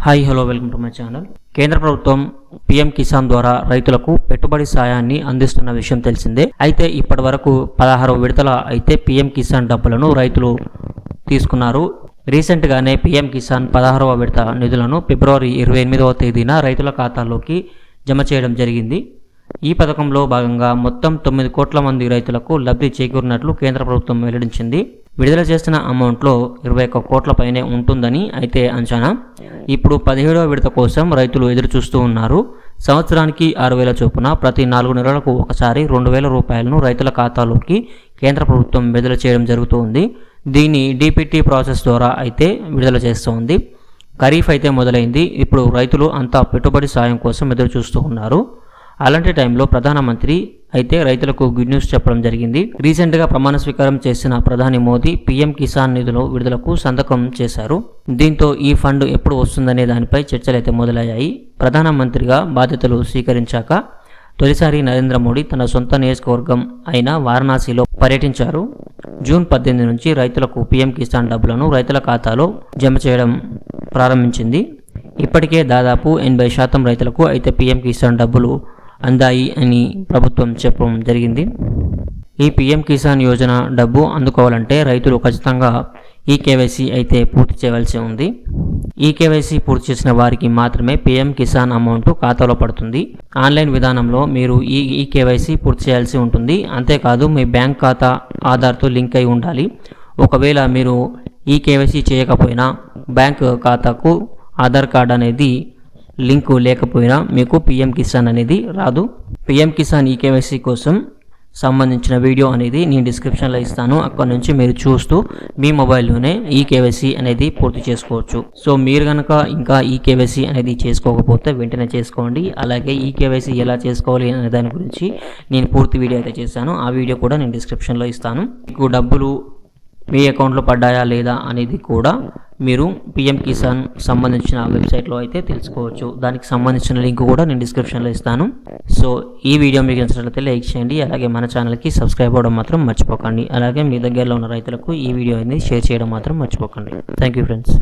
Hi hello welcome to my channel. కేంద్ర ప్రభుత్వం PM Kisan ద్వారా రైతులకు పెట్టుబడి సాయాన్ని అందిస్తున్న విషయం తెలిసిందే. అయితే ఇప్పటి వరకు 16 విడతల అయితే పీఎం కిసాన్ డబ్బులను రైతులు తీసుకున్నారు. రీసెంట్గానే పీఎం కిసాన్ 16వ విడత నిధులను ఫిబ్రవరి 28వ తేదీన రైతుల ఖాతాల్లోకి జమ చేయడం జరిగింది. ఈ పథకంలో భాగంగా మొత్తం 9 కోట్ల మంది రైతులకు లబ్ధి చేకూరినట్లు కేంద్ర ప్రభుత్వం వెల్లడించింది. విడుదల చేసిన అమౌంట్లో 21 కోట్ల పైనే ఉంటుందని అయితే అంచనా. ఇప్పుడు 17వ విడత కోసం రైతులు ఎదురు చూస్తూ ఉన్నారు. సంవత్సరానికి 6,000 చొప్పున ప్రతి 4 నెలలకు ఒకసారి 2,000 రూపాయలను రైతుల ఖాతాలోకి కేంద్ర ప్రభుత్వం విడుదల చేయడం జరుగుతుంది. దీన్ని డీపీటీ ప్రాసెస్ ద్వారా అయితే విడుదల చేస్తోంది. ఖరీఫ్ అయితే మొదలైంది. ఇప్పుడు రైతులు అంతా పెట్టుబడి సాయం కోసం ఎదురు చూస్తూ ఉన్నారు. అలాంటి టైంలో ప్రధానమంత్రి అయితే రైతులకు గుడ్ న్యూస్ చెప్పడం జరిగింది. రీసెంట్గా ప్రమాణ స్వీకారం చేసిన ప్రధాని మోదీ పీఎం కిసాన్ నిధుల విడుదలకు సంతకం చేశారు. దీంతో ఈ ఫండ్ ఎప్పుడు వస్తుందనే దానిపై చర్చలు అయితే మొదలయ్యాయి. ప్రధానమంత్రిగా బాధ్యతలు స్వీకరించాక తొలిసారి నరేంద్ర మోడీ తన సొంత నియోజకవర్గం అయిన వారణాసిలో పర్యటించారు. జూన్ 18 నుంచి రైతులకు పీఎం కిసాన్ డబ్బులను రైతుల ఖాతాలో జమ చేయడం ప్రారంభించింది. ఇప్పటికే దాదాపు 80% రైతులకు అయితే పీఎం కిసాన్ డబ్బులు అందాయి అని ప్రభుత్వం చెప్పడం జరిగింది. ఈ పీఎం కిసాన్ యోజన డబ్బు అందుకోవాలంటే రైతులు ఖచ్చితంగా ఈకేవైసీ అయితే పూర్తి చేయవలసి ఉంది. ఈకేవైసీ పూర్తి చేసిన వారికి మాత్రమే పీఎం కిసాన్ అమౌంట్ ఖాతాలో పడుతుంది. ఆన్లైన్ విధానంలో మీరు ఈకేవైసీ పూర్తి చేయాల్సి ఉంటుంది. అంతేకాదు మీ బ్యాంక్ ఖాతా ఆధార్తో లింక్ అయి ఉండాలి. ఒకవేళ మీరు ఈకేవైసీ చేయకపోయినా బ్యాంక్ ఖాతాకు ఆధార్ కార్డ్ అనేది లింకు లేకపోయినా మీకు పీఎం కిసాన్ అనేది రాదు. పీఎం కిసాన్ ఈకేవైసీ కోసం సంబంధించిన వీడియో అనేది నేను డిస్క్రిప్షన్లో ఇస్తాను. అక్కడ నుంచి మీరు చూస్తూ మీ మొబైల్లోనే ఈకేవైసీ అనేది పూర్తి చేసుకోవచ్చు. సో మీరు కనుక ఇంకా ఈకేవైసీ అనేది చేసుకోకపోతే వెంటనే చేసుకోండి. అలాగే ఈకేవైసీ ఎలా చేసుకోవాలి అనే దాని గురించి నేను పూర్తి వీడియో అయితే చేశాను. ఆ వీడియో కూడా నేను డిస్క్రిప్షన్లో ఇస్తాను. మీకు డబ్బులు మీ అకౌంట్లో పడ్డాయా లేదా అనేది కూడా మీరు పీఎం కిసాన్ సంబంధించిన వెబ్సైట్లో అయితే తెలుసుకోవచ్చు. దానికి సంబంధించిన లింక్ కూడా నేను డిస్క్రిప్షన్లో ఇస్తాను. సో ఈ వీడియో మీకు నచ్చినట్లయితే లైక్ చేయండి. అలాగే మన ఛానల్కి సబ్స్క్రైబ్ అవ్వడం మాత్రం మర్చిపోకండి. అలాగే మీ దగ్గరలో ఉన్న రైతులకు ఈ వీడియో అనేది షేర్ చేయడం మాత్రం మర్చిపోకండి. Thank you friends.